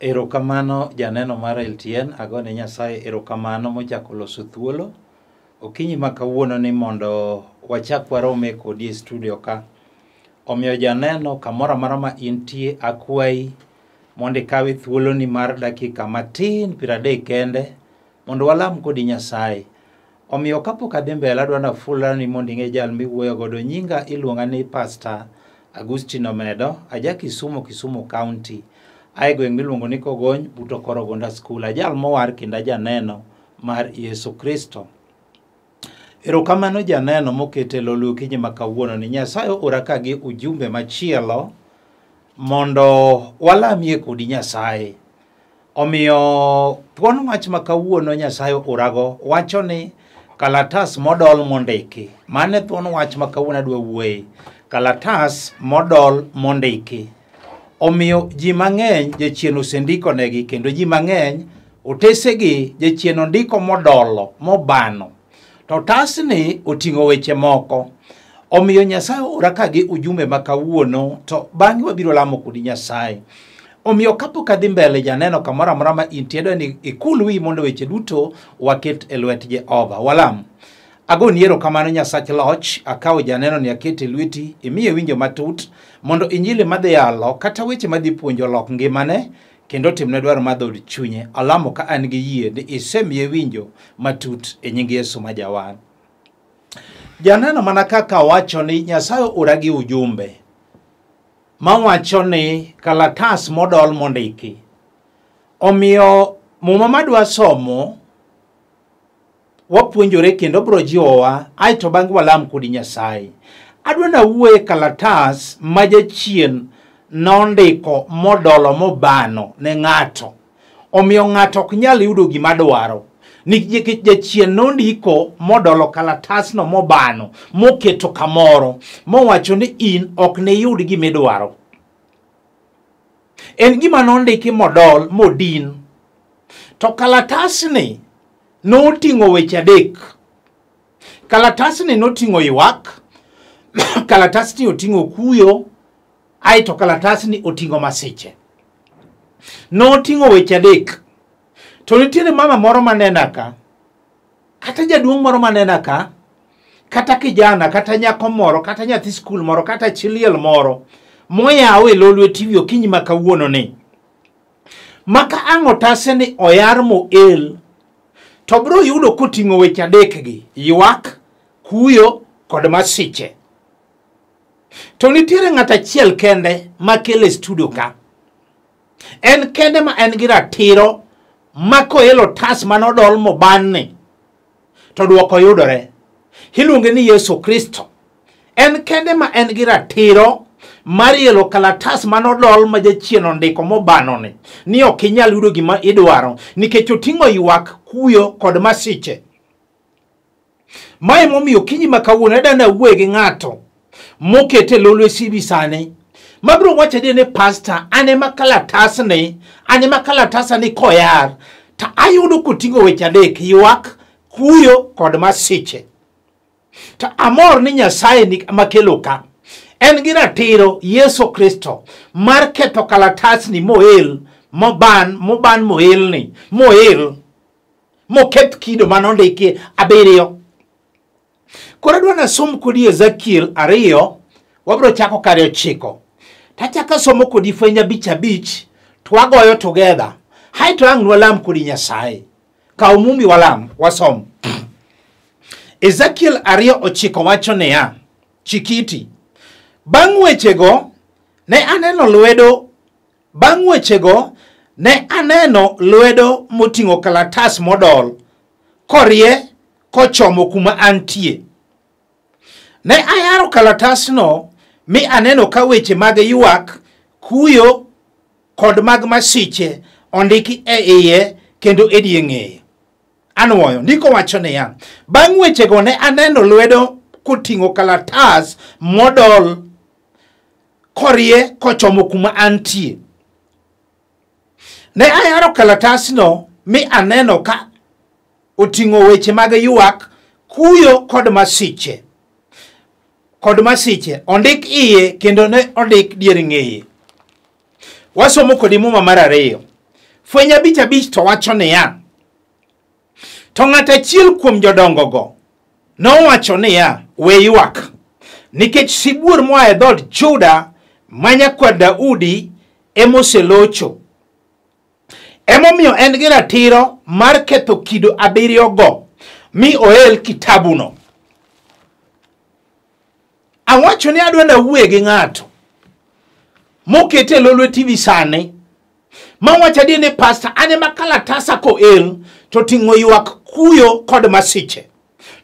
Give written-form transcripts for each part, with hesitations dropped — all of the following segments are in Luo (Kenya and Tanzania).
Erokamano janeno mar LTN, agone Nyasaye erokamano mochako loso thuolo. Okinyi ma kawuono ni mondo wachak warome kodi e studio ka. Omiyo janeno kamoro amora ma intie akwayi mondo ikawe thuolo ni mar dakika matin 30 kende mondo walam kodi Nyasaye. Omiyo kapok adhi mbele adwa nafula ni mondo ing'e jal miwuoyo godo. Nyinga iluonga ni Pastor Agustino Omedo, aja Kisumu County. Ae gweng' miluongo ni Kogony buto Korogonda School. Ajal mowar kendo janeno mar Yesu Kristo. Erokamano janeno mokete Lolwe okinyi ma kawuono ni Nyasaye ora ka gi ujumbe machielo mondo walamie kodi Nyasaye. Omiyo thuon wach ma kawuono Nyasaye orago wacho ni kalatas modol mondiki. Mane thuon wach ma kawuono adwa wuoye. Kalatas modol mondiki. Omiyo ji mang'eny jachien osendiko negi kendo ji mang'eny otesegi jachien ondiko modolo mobano. To otasni oting'o weche moko. Omiyo Nyasaye ora ka gi ujumbe ma kawuono to bang'e wabiro lamo kodi Nyasaye. Omiyo kapok adhi mbele janeno kamoro amora ma intie ni ikul wi mondo weche duto waket e lwet Jehova. Walam. Agoni erokamano Nyasach loch, akawo janeno ni akete lweti, imiye winjo matut mondo Injili madhi yalo kata weche madhi puonjo lok ngimane kendo timne dwaro mar dhood chunye. Alamo ka an gi yie ni isemiye winjo matut e nying Yesu ma jawan. Janeno mana kaka wacho ni Nyasaye ora gi ujumbe mawacho ni kalatas modol mondiki. Omiyo muma madwa somo wapuonjore kendo bro jiwowa aito bang'e walam kodi Nyasaye. Adwa na wuoye kalatas ma jachien nondiko modolo mobano ne ng'ato. Omiyo ng'ato ok nyal yudo gima dwaro. Nikech jachien nondiko modolo kalatas no mobano moketo kamoro mowacho ni in ok ne yud gima idwaro. En gima nondiki modol modin. To kalatas ni noting'o weche adek. Kalatas ni noting'o ywak. Kalatas ni oting'o kuyo. Aito kalatas ni oting'o masiche. Noting'o weche adek. To nitiere mama moro manena ka, kata jaduong' moro manena ka, kata kijana, kata nyako moro, kata nyathi skul moro, kata chiliel moro, moyawe Lolwe TV okinyi ma kawuono ni. Maka ang' otase ni oyar moel, to bro yudo koting'o weche adek gi, ywak, kuyo, kod masiche. To nitiere ng'ata achiel kende makele studio ka. En kende ma en gi ratiro mako elo tas manodol mobanni to duoko yudore. Iluonge ni Yesu Kristo. En kende ma en gi ratiro mar elo kalatas manodol ma jachien ondiko mobano ni ok inyal yudo gima idwaro nikech oting'o ywak, kuyo kod masiche. Mae momiyo okinyi ma kawuono adana wuoye gi ng'ato mokete Lolwe TV sani. Mabro wacho ni pastor ane makalatas ni koyar ta ayudo koting'o weche adek, ywak, kuyo kod masiche. Ta amor ni Nyasaye ni makelo ka. En gi ratiro Yesu Kristo mar keto kalatas ni moel, moban moel ni, moel, moket kido manondiki abiriyo. Koro adwa na som kodi Ezekiel 2, wabro chako kare 9. Tachaka somo kodi fweny abich twagoyo together. Hai to ang' walam kodi Nyasaye. Ka umumi walam, wasom. Ezekiel 2:9 wacho niya, chikiti. Bang' wechego ne aneno lwedo moting'o kalatas modol korie kochomo kuma antie. Ne ayaro kalatas no mi aneno ka weche mag ywak, kuyo kod mag masiche ondiki e iye kendo e dieng'eye. Anwoyo ndiko wacho niya, bang' wechego ne aneno lwedo koting'o kalatas modol korie kochomo kuma antie. Ne ayaro kalatas no mi aneno ka oting'o weche mag ywak, kuyo kod masiche. Ondik iye kendo ne ondik dier ng'eye. Wasomo kodi muma mar 2. fweny abich to wacho niya, to ng'at achiel kuom jodongo go nowacho niya, we ywak, nikech sibuor moa e dhood Juda manyakwa Daudi emoselocho. Emomiyo en gi ratiro mar ketho kido abiriyo go mi oel kitabuno. Awacho ni adwa na wuoye gi ng'ato mokete Lolwe TV sani mawacho adier ni pastor ane ma kalatasa ko el to ting'o ywak kuyo kod masiche.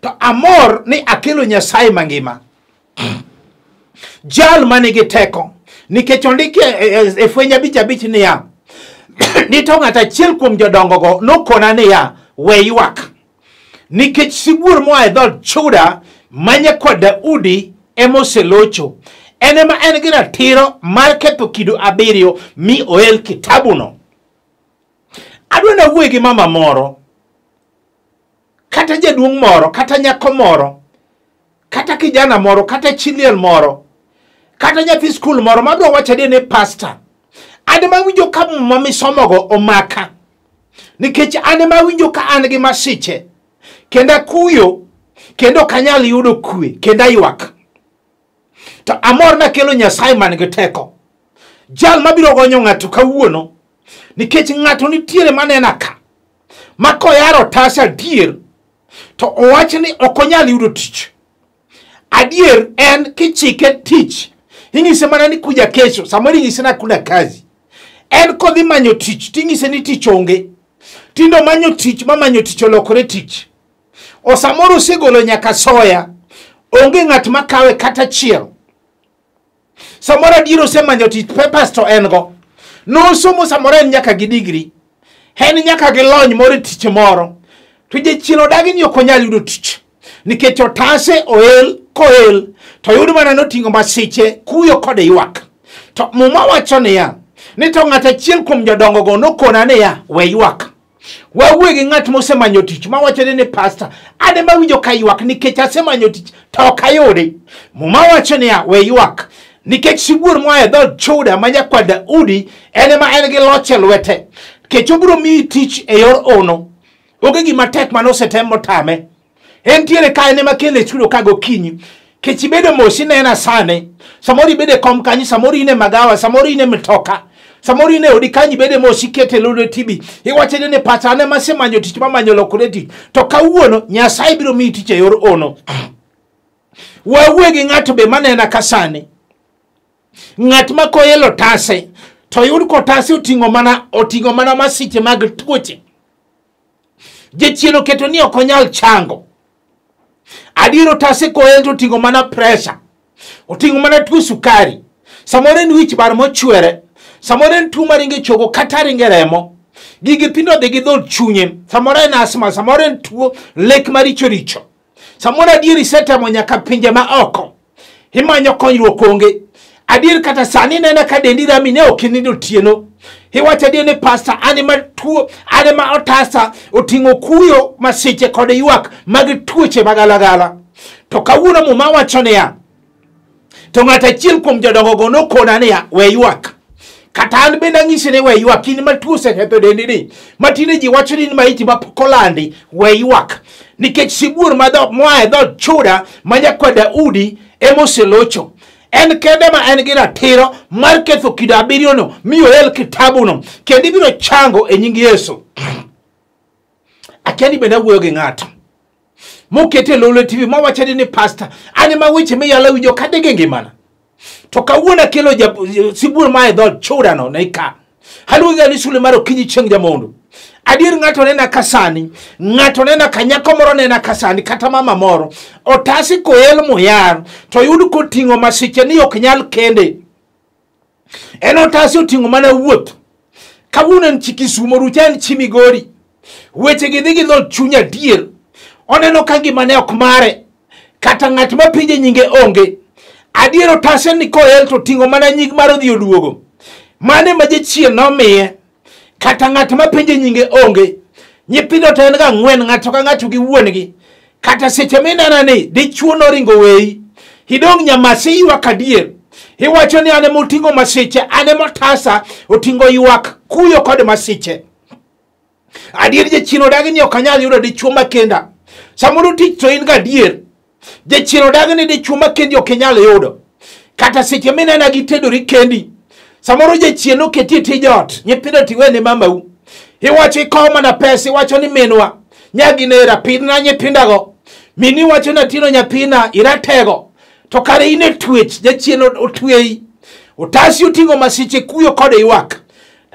To amor ni akelo Nyasaye mangima, jal manigi teko, nikech ondiki e fweny abich niya, ni to ng'at achiel kuom jodongo go nokona niya, we ywak, nikech sibuor moa e dhood Juda manyakwa Daudi emoselocho. En ema en gi ratiro mar ketho kido abiriyo mi oel kitabuno. Adwa na wuoye gi mama moro, kata jaduong' moro, kata nyako moro, kata kijana moro, kata chiliel moro, kata nyathi skul moro madwa wacho adier ni pastor, ane mawinjo ka muma misomogo omaka, nikech ane mawinjo ka an gi masiche, kenda kuyo, kendo kanyal yudo kwe, kenda ywak. To amor na kelo Nyasaye man gi teko, jal mabiro gonyo ng'ato kawuono, nikech ng'ato nitiere manena ka makoyaro tasa adier to owacho ni okonyal yudo tich. Adier en kichike tich ing'ise mana ni kuja kesho, samoro ing'ise na kuna kazi. En kodhi manyo tich ting'ise ni tich onge, tindo manyo tich mamanyo tich olokore tich. O samoro osegolo nyaka soya, onge ng'at makawe kata chiel. Samoro adier osemanyo tich papers to en go, no somo samoro en nyaka gi degree, en nyaka gi lony moro tich moro, to jachiel odagi ni okonyal yudo tich nikech otase oel koel to yudo mana noting'o masiche kuyo kod ywak. To muma wacho niya, ni to ng'at achiel kuom jodongo go nokona niya, we ywak. Wawuoye gi ng'at mosemanyo tich mawacho ni pastor ane mawinjo ka ywak nikech asemanyo tich to ok ayude. Muma wacho niya, we ywak, nikech sibuor moa e dhood Juda manyakwa Daudi en ema en gi loch e lwete, kech obiro miyi tich e yor ono. Onge gima tek manosetem motame. Entiere ka en ema kele chudo ka gokinyi, kech ibedo mos inena sane, samoro ibede kom kanyi, samoro ine magawa, samoro ine mitoka, samoro ine odi kanyi ibede mos ikete Lolwe TV, iwacho ni pastor ane masemanyo tich mamanyo lokore tich, to kawuono Nyasaye biro miyi tich e yor ono. Wawuoye gi ng'ato be manena ka sani, ng'at ma koyelo tase to yud ko tase oting'o mana masiche mag tuoche. Jechielo keto ni okonyal chango. Adiero tase koyelo to oting'o mana pressure, oting'o mana tuo sukari, samoro en wich bar mochwere, samoro en tuo maringe chogo kata ringe remo, gigi pindo dhi gi dhood chunye, samoro en asma, samoro en tuo lek maricho richo, samoro adieri setemo nyaka pinje ma oko, imanyo konyruok onge. Adier kata sani nena ka dendi rami ne okinindo tieno, iwacho adier ni pastor ane ma tuo, ane ma otasa oting'o kuyo masiche kod ywak mag tuoche magalagala. To kawuono muma wacho niya, to ng'at achiel kuom jodongo go nokona niya, we ywak. Kata an bende ang'isi ni we ywak, in ma tuo oseketho dendi ni, matinde ji wacho ni maiti ma pok olandi, we ywak, nikech sibuor moa e dhood Juda manyakwa Daudi emoselocho. En kende ma en gi ratiro mar ketho kido abiriyo no mi oel kitabuno, kendo ibiro chango e nying Yesu. Akiani bende wuoyo gi ng'ato mokete Lolwe TV mawacho ni pastor ane ma weche miyalo winjo kade gi ngimana, to kawuono kelo sibuor ma e dhood Juda no ne ka haluga ni sule mar okinyi chieng' jamondo. Adier ng'ato nena kasani, ng'ato nena kanyako moro nena kasani, kata mama moro otasi koel moyar to yud koting'o masiche ni ok nyal kende. En otasi oting'o mana wuoth. Kawuono en Kisumo, Rucha en Migori, weche gi dhi gi dhood chuny adier. Oneno ka ngimane ok mare, kata ng'at ma pinje nyinge onge. Adier otasi ni koel to ting'o mana nying mar odhi oduogo, mane ma jachien nomiye, kata ng'at ma pinje nyinge onge. Nyithindo to en ga ng'wen, ng'ato ka ng'ato gi wuongi, kata seche minena ni dichuo noringo weyi, hidong nyamasi ywak adier, iwacho ni ane moting'o masiche, ane motasa oting'o ywak kuyo kod masiche. adier jachien odagi ni okanyal yudo dichuo makenda. Samoro tich to in ga adier jachien odagi ni dichuo makendi okinyal yudo. Kata seche minena gi tedori kendi. Samoro jachien oketi tijot nyithindo tiwene mamau. Iwacho ikawo mana pesa, iwacho ni minwa nyagi nera pidna nyithindago. Mini wacho na tino nyathina iratego. To kare ine twech jachien otwei. Otasi utingo masiche kuyo kode iwak.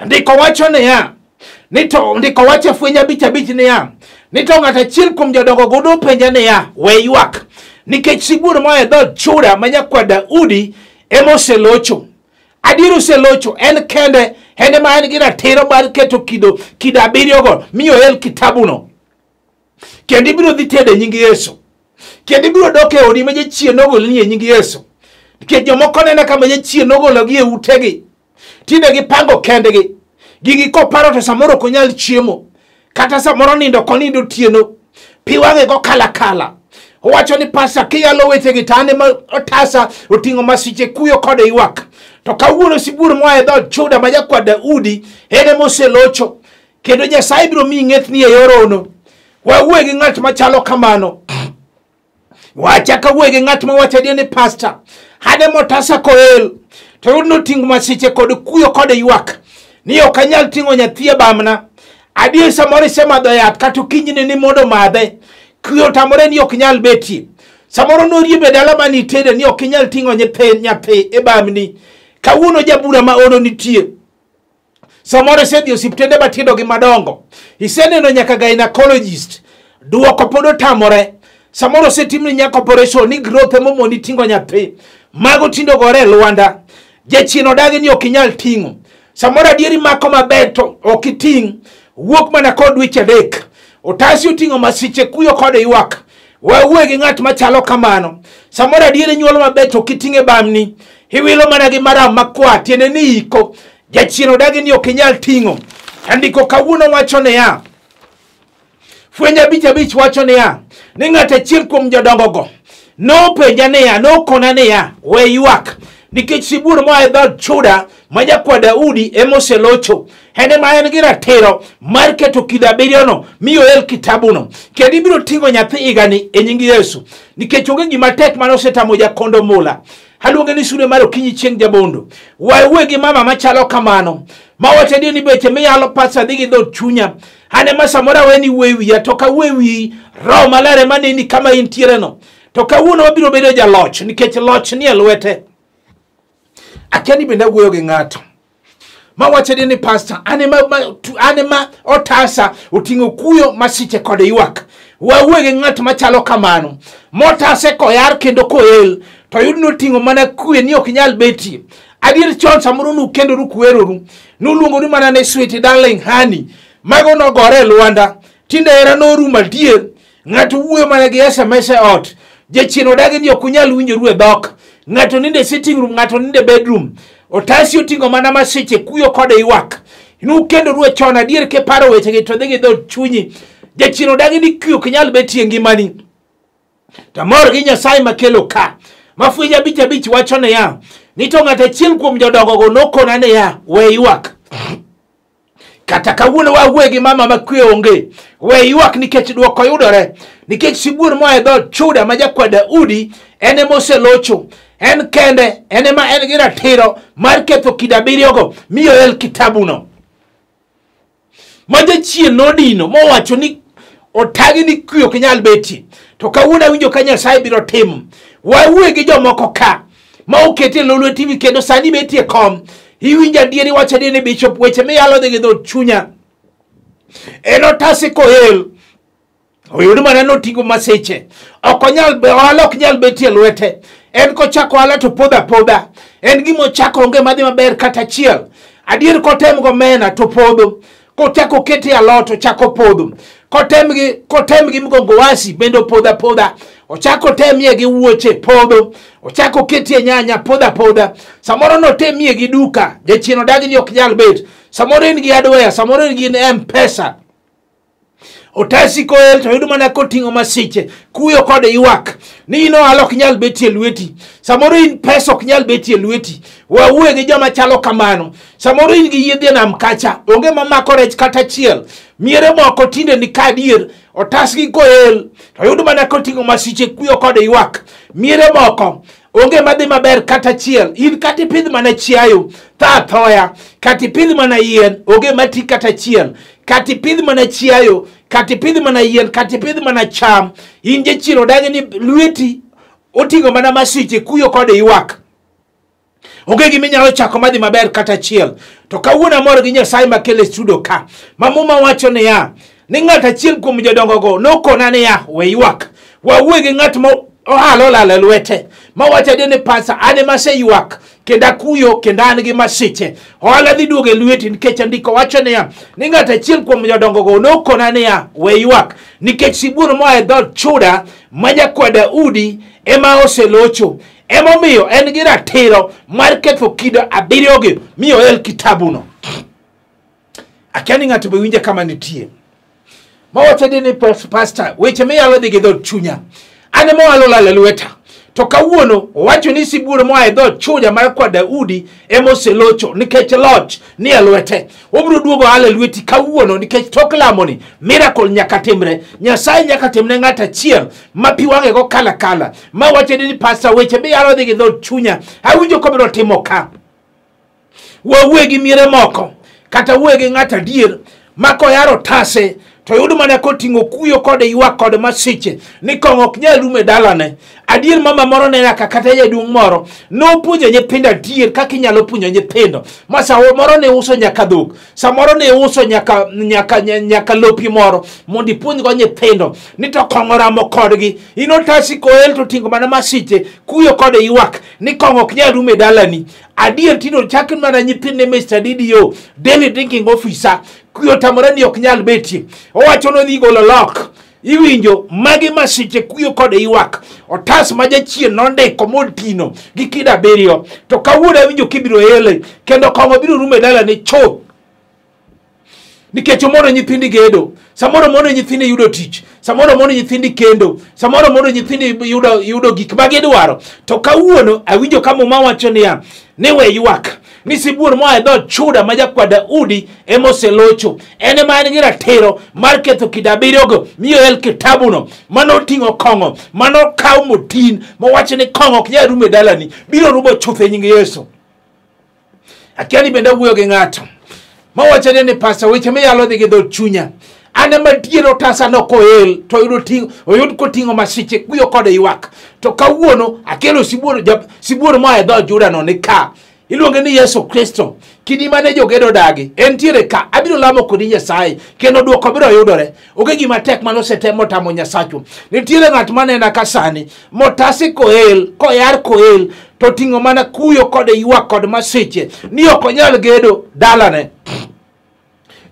Ndiko wacho ne ya. Ndiko wacho fwenya bicha ne ya. Nito ngata chiel kum jodongo godo penja ne ya. We iwak. Nikech sibur moe dhod Juda manyakwa Daudi emoselocho. Adiru selocho en kende hende ma en gira tero bar keto kida abiriogo miyo el kitabuno. Kendi biro dhi tede nyingi Yesu. Kendi biro doke odi ma jachien ogol ni nyingi Yesu. Nikech jomoko nena kama jachien ogologi e utegi. Tinde gipango kendegi. Gigi koparo to samoro konyal chiemo. Kata samoro nindo konindo tieno. Piwange go kala. Owacho ni pasa kiyalo weche gitane ma otasa utingo masiche kuyo kode iwak. To kawuono sibur moa e dhod Juda majakwa Daudi ene moselocho. Kendo Nyasaye biro miyi ng'ethni e yor ono. Wawuoye gi ng'at machalo kamano. Wacha kawuoye gi ng'at mawacho adier ni pastor hane motasa koel. To yudno tingo masiche kod kuyo kode ywak. Ni okanyal tingo nyathi e bamna. Adier samoro isemadho yath kata okinyne ni mondo madhe. Kuyo tamore ni oknyal betie. Samoro noriebe dala mani tede ni oknyal tingo nyathi e bamni. Kawuono jabura ma ono nitie. Samoro sedhi osiptende matindo gi madongo. Iseneno nyaka gynecologist. Duoko podo tamore. Samoro setimni nyaka operation ni growth momoni tingo nyathi. Mago tindo gore Luanda. Jachien odagi ni okinyal tingo. Samoro adieri mako maber to okiting. Wuok mana kod dweche adek. Otasi utingo masiche kuyo kode ywak. Wawuoye gi ng'at machalo kamano. Samoro adieri nyuolo maber to okiting e bamni. Hiwilo mana gi maram makwa tiende ni iko. Jachien odagi ni okinyal tingo. Andiko kawuono wacho ne ya. Fwenya abich wacho ne ya. Ni ng'ata chiel kuom jodongo go. No penja ne ya, no kona ne ya. We ywak. Nikech sibur moa e dhod Juda majakwa Daudi emoselocho. Hende ma en gi ratiro mar keto kida abiriono miyo el kitabuno. Kendo ibiro tingo nyathi igani e nying Yesu. Nikech onge gima tek mane osetamo jakondo mula. Haluonge ni sune mar okinyi chieng' jabondo. Wawuoye gi mama machalo kamano. Mawacho adier ni beche miyalo pasa dhi gi dhod chunya. Hane ma samoro weni wuoyo wiya to kawuoyo wi Roho Maler maneni kama intiere no. To kawuono wabiro bedo jaloch nikech loch ni e lwete. Akiani bende wuoyo gi ng'ato. Mawacho adier ni pastor anema otasa utingo kuyo masiche kode ywak. Wawuoye gi ng'at machalo kamano. Motase koyar kendo koel. To yudno tingo mana kuye ni okinyal betie. Adier chon samoro nukendo rukuweroru. Nuluongoru mana ne sweet darling honey. Mago no gore Luanda. Tinde era no rum adier. Ng'ato wuoyo mana gi SMS e ot. Jachien odagi ni okunyal winjoru e dhok. Ng'ato ninde sitting room, ng'ato ninde bedroom. Otasi utingo mana masiche kuyo kode ywak. Nukendo ruwe chon adier ke paro weche gi to dhigi dhod chunyi. Jachien odagi ni kuyo okinyal betie ngimani. Tamor gi Nyasaye makelo ka. Mafwenya abich wacho ne ya. Nito ng'ata chiel kuom jodongo go nokona ne ya. We ywak. Kata kawuono wawuoye gi mama makwe onge. We ywak nikech duoko yudore. Nikech sibur moa e dhod Juda majakwa Daudi ene moselocho. En kende ene ma en gi ratiro mar ketho kida abiriogo miyo el kitabuno. Ma jachien nodino mowacho ni otagi ni kuyo okinyal betie. To kawuono winjo ka Nyasaye biro timo. Wawuoye gi jomoko ka ma okete Lolwe TV kendo sani betie kom. Iwinja adieri wacho adier ni bishop weche miyalo dhi gi dhod chunya. En otase koel. Oyudo mana notingo masiche. Ohala ok nyal betie lwete. En kochako ohala to podha. En gimo chako onge madhi maber kata chiel. Adier kotem go mena to podho. Kochako kete alot to chako podho. Kotem gi mgongo wasi bendo podha. Ochako temie gi wuoche podho. Ochako ketie nyanya podha. Samoro no temie gi duka. Jachien odagi ni ok nyal bet. Samoro en gi adware, samoro en gi M-Pesa. otasi koel to yudo mana koting'o masiche kuyo kode ywak ni ino alo ok nyal betie lweti samoro in pesa ok nyal betie lweti wawuoye gi joma chalo kamano samoro in gi yedhe nam kacha onge mamako rech kata chiel miere moko tinde ni kadier otasgi koel to yudo mana koting'o masiche kuyo kode ywak miere moko onge madhi maber kata chiel in kati pidh mana chiayo ta thoya kati pidh mana yien onge mati kata chiel kati pidh mana chiayo kati pidh mana yien kati pidh mana cham in je chiro dage ni lweti oting'o mana masiche kuyo kode ywak onge gimi nyalo chako madhi maber kata chiel to kawuono amor gi Nyasaye makele studio ka mamuma wacho ni ya ni ng'at achiel kuom jodongo go nokona ni ya we ywak wawuoye gi ng'at mo ohalo lala lwete mawacho ni pasa ane mase ywak kenda kuyo kenda an gi masiche ohala dhi duoge lweti nikech andiko wacho ni ya ni ng'at achiel kuom jodongo go nokona ni ya we ywak nikech sibuor moa e dhod Juda ma nyakwada Udi ema oselocho emomiyo en gi ratiro mar ketho kido abiriyogi miyo el kitabuno akiani ng'ato be winje kama nitie mawacho ni pastor weche miyalo dhi gi dhod chunya ane mowalo lala lweta to kawuono wacho ni sibuor moa e dhod Juda mar kwa Daudi emoselocho nikech loch ni e lwete obiro duogo ale lweti kawuono nikech tok lamoni miracle nyaka timre Nyasaye nyaka timne ng'ata achiel ma pi wang'e go kala kala ma wacho ni pastor weche miyalo dhi gi dhod chunya awinjo kobiro timo ka wawuoye gi miere moko kata wuoye gi ng'ata adier ma koyaro tase to yudo mana koting'o kuyo kode ywak kode masiche ni kong'o ok nyal rume dalane adier mama moro ne nyaka kata jaduong' moro nopuonjo nyithindo adier kaka inyalo puonjo nyithindo ma sawo moro ne uso nyaka dhok samoro ne uso nyaka lopi moro mondo ipuonj go nyithindo ni to kong'o ramo kodgi inotasi koel to ting'o mana masiche kuyo kode ywak ni kong'o ok nyal rume dalani adier tino chakin mana nyithinde Mr. DDO daily drinking officer kuyo tamore ni ok nyal betie owacho no dhi golo lock iwinjo magi masiche kuyo kode ywak otas ma jachien nondiko modtino gi kida beriyo to kawuono winjo kibiro ele kendo kong'o biro rume dala ni chuth nikech mondo nyithindi gedo samoro mondo nyithindi yudo tich samoro mondo nyithindi kendo samoro mondo nyithindi yudo gik ma gidwaro to kawuono awinjo kama mawacho niya ni we ywak ni sibuor moa e dhod Juda ma jakwa Daudi emoselocho ene ma en gi ratiro mar ketho kida abiriyogo miyo el kitabuno manoting'o kong'o manokaw motin mowacho ni kong'o ok nyal rume dalani biro rumo chuth e nying Yesu akiani bende wuoyo gi ng'ato mawacho ni pastor weche miyalo dhi gi dhod chunya ane madier otasa no koel to oyud koting'o masiche kuyo kode ywak to kawuono akelo sibuor moa e dhod Juda no ni ka iluonge ni Yesu Kristo kidi mane jogedo dagi entiere ka abiro lamo kodi Nyasaye kendo duoko biro yudore oge gima tek manosetemo tamo Nyasacho nitiere ng'at manena ka sani motasi koyar koel to ting'o mana kuyo kode ywak kod masiche ni ok onyal gedo dalane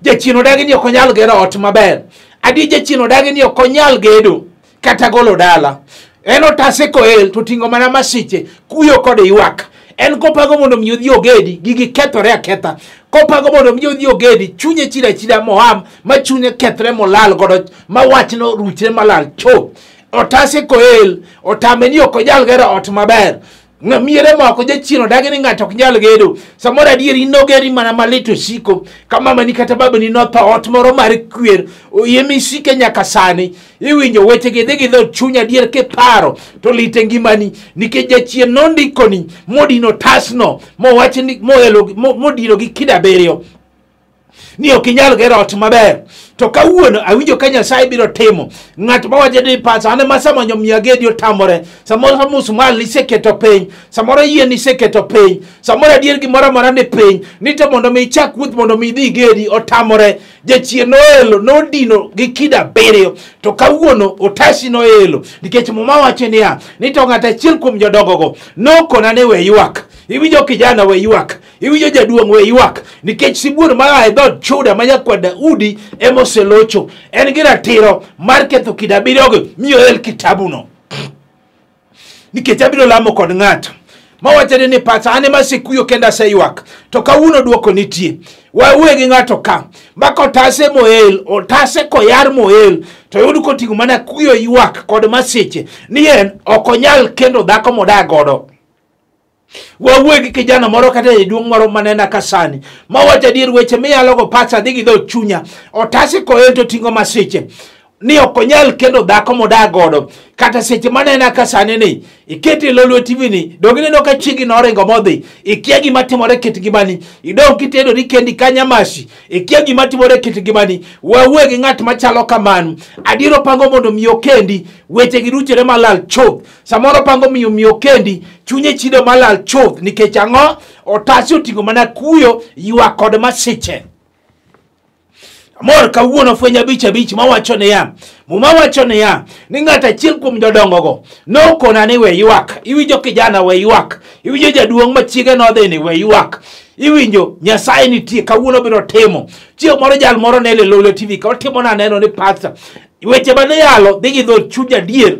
jachino dagi ni ok onyal gero ot maber adi jachino dagi ni ok onyal gedo kata golo dala en otasi koel to ting'o mana masiche kuyo kode ywak en kopago mondo mi odhi ogedi gigi kethore aketha kopago mondo mi odhi ogedi chunye chida moham ma chunye kethre molal godo ma wachno ruchre malal cho otase koel otame ni ok onyal gero ot maber miere moko jachino dagi ni ng'ato ok nyal gedo samoro adier inogeri mana malito siko kama mani kata babani notho ot moro mar kwer oyemi sike nyaka sani iwinjo weche gi dhi gi dhod chuny adier kiparo to lite ngimani nikech jachien nondikoni modino tasno mowacho ni modino gi kida abiriyo ni ok inyal gero ot maber to kawuono awinjo ka Nyasaye biro timo ng'at mawacho ni pastor ane masamanyo miagedi otamore samoro musmal niseketo piny samoro yien niseketo piny samoro adier gimoro amora ni piny ni to mondo mi ichak wuoth mondo mi idhi gedi otamore jachien noelo nodino gi kida abiriyo to kawuono otasi noelo nikech muma wacho niya ni to ng'at achiel kuom jodongogo nokona ni we ywak iwinjo kijana we ywak iwinjo jaduong' we ywak nikech sibuor ma e dhod Juda ma jakwa Daudi emoselocho en gi ratiro mar ketho kida abiriyogo miyo el kitabuno nikech abiro lamo kod ng'ato mawachane ni pasa ane masikuyo kenda se ywak to kawuono duoko nitie wawegi ng'ato ka mako tase moel otase koyar moel to yud koting'o mana kuyo ywak kod masiche ni en okonyal kendo dhako modak godo. Wawegi kijana moro kata jaduong' moro manena kasani mawacho adier weche miyalo go pasa dhi gi dho chunya otase koel to ting'o masiche ni okonyal kendo dhako modak godo kata seche manena kasani ni iketi Lolwe TV ni dogine no ka chigi no rengo modhi ikia gima timore kit gimani idong kitedo ni kendi kanyamashi ikia gima timore kit gimani wawegi ng'at machalo kamano adiro pango mondo miyo kendi weche giruchere malal choth samoro pango miyo kendi chunye chido malal choth nikech ang'o otasi oting'o mana kuyo ywak kod masiche. Mor kawuono fwenya abich mawachone ya mumawachone ya ni ng'ata achiel kuom jodongo go nokona ni we ywak iwinjo kijana we ywak iwinjo jaduong' machiege nodhi ni we ywak iwinjo Nyasaye nitie kawuono biro timo chieng' moro jal moro ne le Lolwe TV ka otimo na neno ni pastor weche bane yalo dhi gi dho chuny adier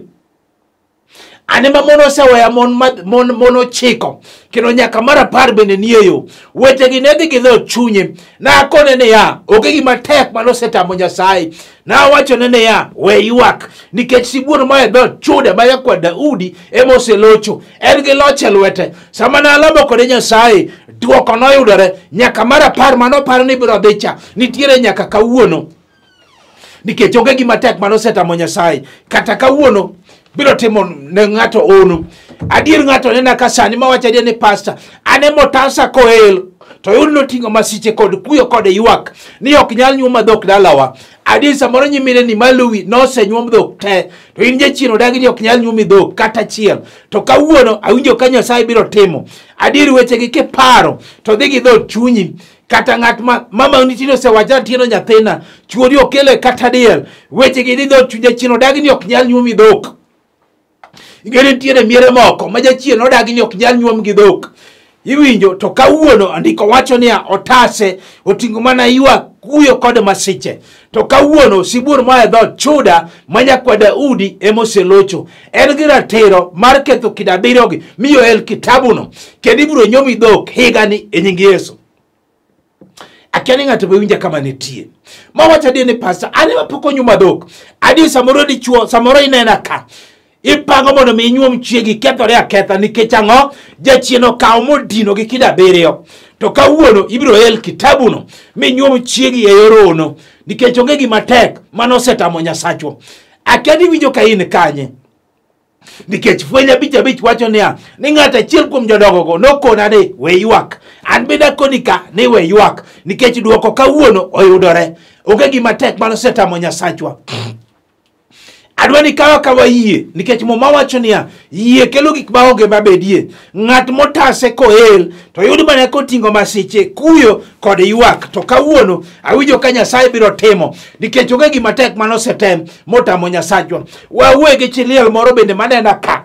ane ma mono seweya mono chiko kino nyaka mara par bende nieyo weche gi ne dhi gi dho chunye na kone ne ya oge gima tek mano setamo Nyasaye na wacho ne ya we ywak nikech sibuor ma dho chude ma yakwa Daudi emoselocho en gi loch e lwete sama na alamo kode Nyasaye duoko noyudore nyaka mara par mano par ni biro dhicha nitiere nyaka kawuono nikech oge gima tek mano setamo Nyasaye kata kawuono biro timo ne ng'ato ono adier ng'ato nena kasani mawacho adier ni pastor ane motasa koel to yud noting'o masiche kod kuyo kod ywak ni ok nyal nyuoma dhok dalawa adier samoro nyimine ni maluwi nosenyuom dhok te to in jachien odagi ni ok nyal nyuomi dhok kata chiel to kawuono awinjo ka Nyasaye biro timo adier weche gi kiparo to dhi gi dho chunyi kata ng'at mama nitino se wacha tieno nyathina chuori okele kata diel weche gi dhi dho chunyi jachien odagi ni ok nyal nyuomi dhok igere tiene miere moko ma jachien odagi ni ok nyal nyuom gi dhok iwinjo to kawuono andiko wacho niya otase oting'o mana ywak kuyo kod masiche to kawuono sibuor ma dho Juda manyakwa Daudi emoselocho en gi ratiro mar ketho kidabiriyo gi miyo el kitabuno kendo ibiro nyomi dhok higani e nying Yesu. Akiani ng'ato be winja kama nitie mawacho adier ni pastor ane mapok onyuma dhok adier samoro dichuo samoro inena ka ipango mondo mi nyuom chiegi kethore aketha nikech ang'o jachien okawo modino gi kidabiriyo to kawuono ibiro el kitabuno mi nyuom chiegi e yorono nikech onge gima tek mano setamo Nyasachwa. Akiani winjo ka in kanye nikech fwenya abich wacho niya ni ng'ata achiel kuom jodongo go nokona ni we ywak an bende akoni ka ni we ywak nikech duoko kawuono oyudore onge gima tek mano setamo Nyasachwa. Adwani kawa yie nikech moma wacho niya yie kelo gik maonge mabedie ng'at motase koel to yud mana koting'o masiche kuyo kod ywak to kawuono awinjo ka Nyasaye biro timo nikech onge gima tek mano setem motamo Nyasachwa. Wawegi chiliel moro bende manena ka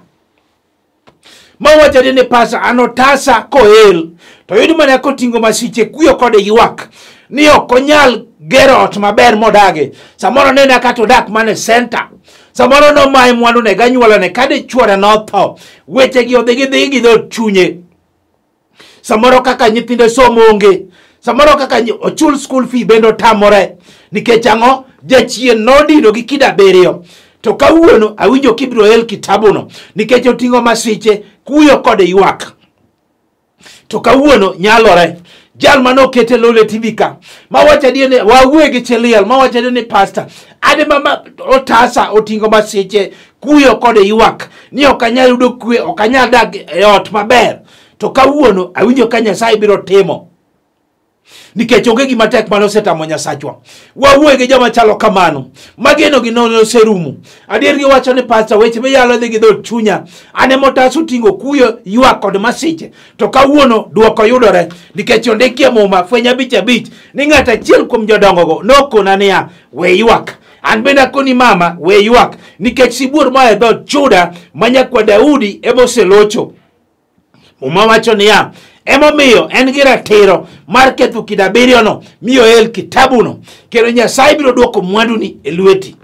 mawacho ni pastor anotasa koel to yud mana koting'o masiche kuyo kod ywak ni ok onyal gero ot maber modage samoro nena kata odak mane center samoro no mai mwandu ne ganyuola ne kade chuore no tho weche gi odhi gi dho chunye samoro kaka nyithinde somo onge samoro kaka ochul school fee bendo tamore nikech ang'o jachien nodino gi kidabiriyo to kawuono awinjo kibiro el kitabuno nikech oting'o masiche kuyo kod ywak to kawuono nyalore jal mano kete Lolwe TV ka mawacho adier ni wawegi cheliel mawacho adier ni pastor ade mama otasa oting'o masiche kuyo kod ywak ni ok anyal yudo kwe ok anyal dak e ot maber to kawuono awinjo ka Nyasaye biro timo nikech onge gima tek mano setamo Nyasachwa. Wawegi joma chalo kamano mageno gi nono serumu adier gi wacho ni pastor weche be yalo dhi gi dho chunya ane motaso ting'o kuyo ywak kod masiche to kawuono duoko yudore nikech ondikie muma fwenya abich ni ng'ata achiel kuom jodongo go nokona niya we ywak an bende akoni mama we ywak nikech sibuor ma dho Juda manyakwa Daudi emoselocho. Muma wacho niya emomiyo en gi ratiro mar ketho kidabiriyo no miyo el kitabuno kendo Nyasaye biro duoko mwanduni e lweti.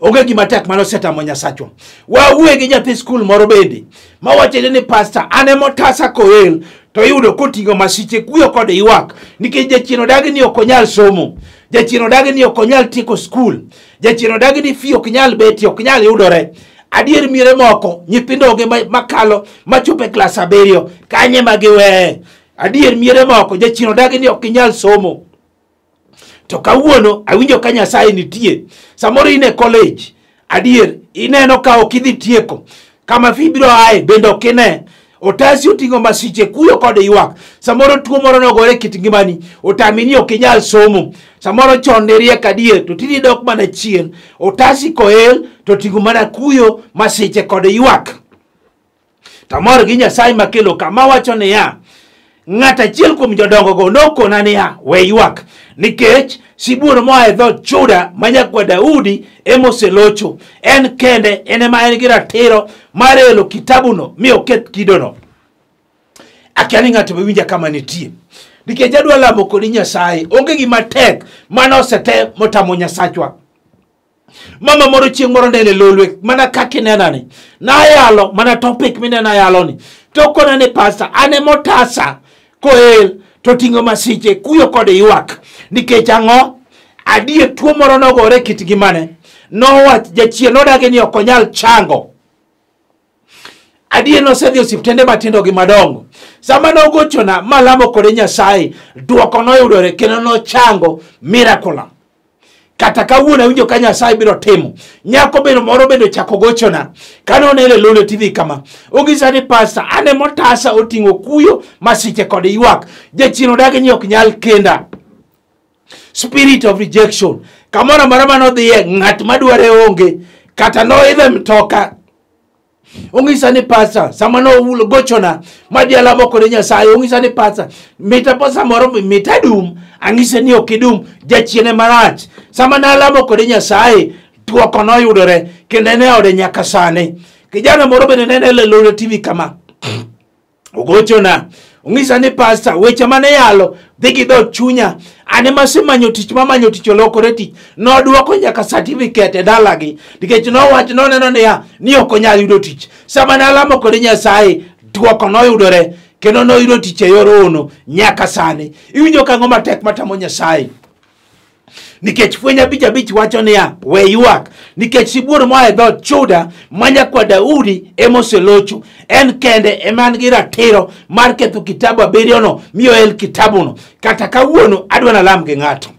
oge gima tek mano setamo Nyasachwa. Wawuoye gi nyathi skul moro bende mawacho ni pastor ane motasa koel to yudo koting'o masiche kuyo kod ywak nikech jachien odagi ni ok onyal somo, jachien odagi ni ok onyal tieko skul, jachien odagi ni fi ok nyal beti, ok nyal yudore. Adier miere moko nyithindoge makalo machope klas 7 kanye magiwe. Adier miere moko jachien odagi ni ok nyal somo. To kawuono awinjo ka Nyasaye nitie. Samoro ine college, adier ineno ka ok idhi tieko. Kama fi biro ae bende ok ine. Otasi oting'o masiche kuyo kod ywak. Samoro tuo moro nogore kit ngimani, otami ni ok inyal somo. Samoro chon ne riek adier to tini dok mana chien. Otasi koel to ting'o mana kuyo, masiche kod ywak. Tamor gi Nyasaye makelo kama wacho niya, ng'at achiel kuom jodongo go nokona niya, we ywak nikech sibuor moa e dhood Juda manyakwa Daudi emoselocho. En kende ene ma en gi ratiro mar elo kitabuno mi oket kidono. Akia ni ng'ato mawinja kama nitie. Nikech adwa lamo kodi Nyasaye, onge gima tek mano osete motamo Nyasachwa. Mama moro chieng' moro ndele Lolwe mana kaki nenani na yalo mana topic minena yalo ni tokona ni pastor ane motasa koel to ting'o masiche kuyo kod ywak nikech ang'o adie tuo moro nogore kit gimane nowach jachien nodagi ni ok onyal chango. Adie nosedhi osiptende matindo gi madongo. Sama nogochona malamo kode Nyasaye, duoko noyudore kendo nochango miracle. Kata kawuono awinjo ka Nyasaye biro timo. Nyako beno moro bendo chako gochona kano nele Lolwe TV kama ogisa ni pastor ane motasa oting'o kuyo, masiche kod ywak. Jachien odagi ni ok nyal kenda. Spirit of rejection. Kamora marama no dhiye ng'at madware onge kata no idhe mtoka. Ongisa ni pastor sama no gochona madiala moko ne Nyasaye. Ongisa ni pastor mita posa moro mitadum angise ni okidum jachiene marach. Sama na lamo kode Nyasaye duoko noyudore kendo ne ode nyaka sane. Kijana moro bende nene le Lolwe TV kama ogochona ongisa ni pastor weche mane yalo dhigi dho chunya ane masemanyo tich mamanyo tich olokore tich noduoko nyaka certificate dalagi nikech nowach noneno ni ok onyal yudo tich. Sama na lamo kode Nyasaye duoko noyudore kendo noyudo tich e yor ono nyaka sane. Iwinjo kang'o matek matamo Nyasaye nikech fwenya bich wacho niya we ywak nikech sibuor moa e dhood Juda manyakwa Daudi emoselocho. En kende eman gi ratiro mar ketho kitabu 7 no miyo el kitabuno. Kata kawuono adwa na lam gi ng'ato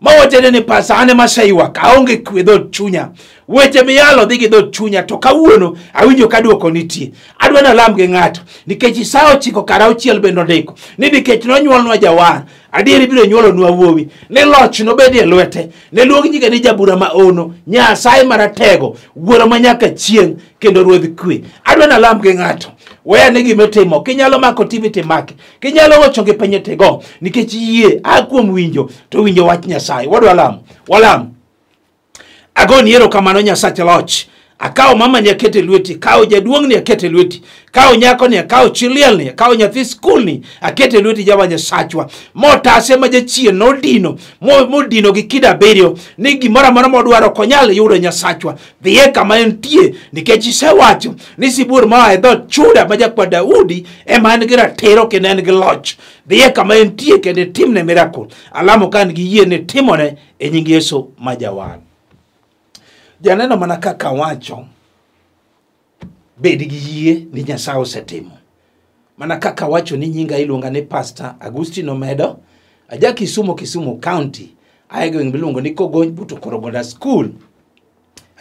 mawacho ni pastor ane maseywak aonge kwe dhood chunya, weche miyalo dhi gi dhood chunya. To kawuono awinjo ka duoko nitie. Adwa na lam gi ng'ato nikech Isaya 9:6 bendo ndiko ni nikech nonyuolnwa jawar adieri biro nyuolonwa wuowi, ne loch nobedie lwete, ne luong nyinge ni jabura maono, Nyasaye maratego, wuoro manyaka chieng' kendo ruodh kwe. Adwa na lam gi ng'ato weya ni gimetimo kinyalo mako TV timake, kinyalo gocho gi penye tego nikech yie akuom winjo to winjo wach Nyasaye. Wadwa lamo, walam. Agoni erokamano Nyasach loch. Akao mama ni akete lweti, kao jaduong ni akete lweti, kao nyako ni, kao chiliel ni, kao nyathi skul ni akete lweti Jehova Nyasachwa. Motase ma jachien nodino, modino gi kida 7 ni gimora mora modwaro konyal yudo Nyasachwa. Dhiye kama entie nikech isewacho ni sibuor moa e dhood Juda majakwa Daudi ema en gi ratiro kendo en gi loch. Dhiye kama entie kendo timne miracle. Alamo kan gi yie ne timone e nying Yesu majawar. Janeno mana kaka wacho bedi gi yie ni Nyasaye osetimo. Mana kaka wacho ni nyinga iluonga ni pastor Omedo, aja Kisumu County, aego ng'bilungo ni Kogony buto Korogoda School.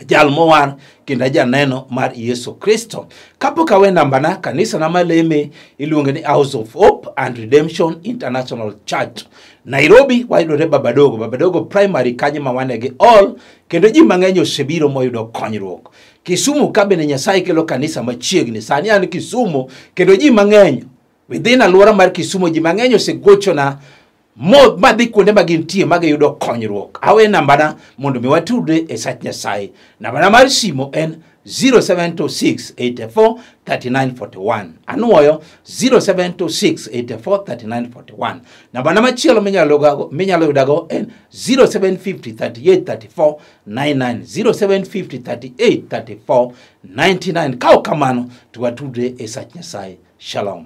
Ajal mowar kendo janeno mar Yesu Kristo. Kapok awe nambana kanisa na maleme iluongo ni House of Hope and Redemption International Church. Nairobi wayudore Babadogo Primary kanyo ma wanegi all kendo ji mang'eny osebiro moyudo konyruok. Kisumu ka bende Nyasaye kelo kanisa machiegni. Sani an Kisumu kendo ji mang'eny within alwora mar Kisumu ji mang'eny osegochona madhi kuonde ma gintie mag yudo konyruok. Awe nambana mondo mi watudre e sach Nyasaye. Nambana mar simo en 0726 84 39 41. Anuoyo 0726 84 39 41. Namba machielo minyalo yudago en 0750 38 34 99. 0750 38 34 99. Kao kamano to watudre e sach Nyasaye. Shalom.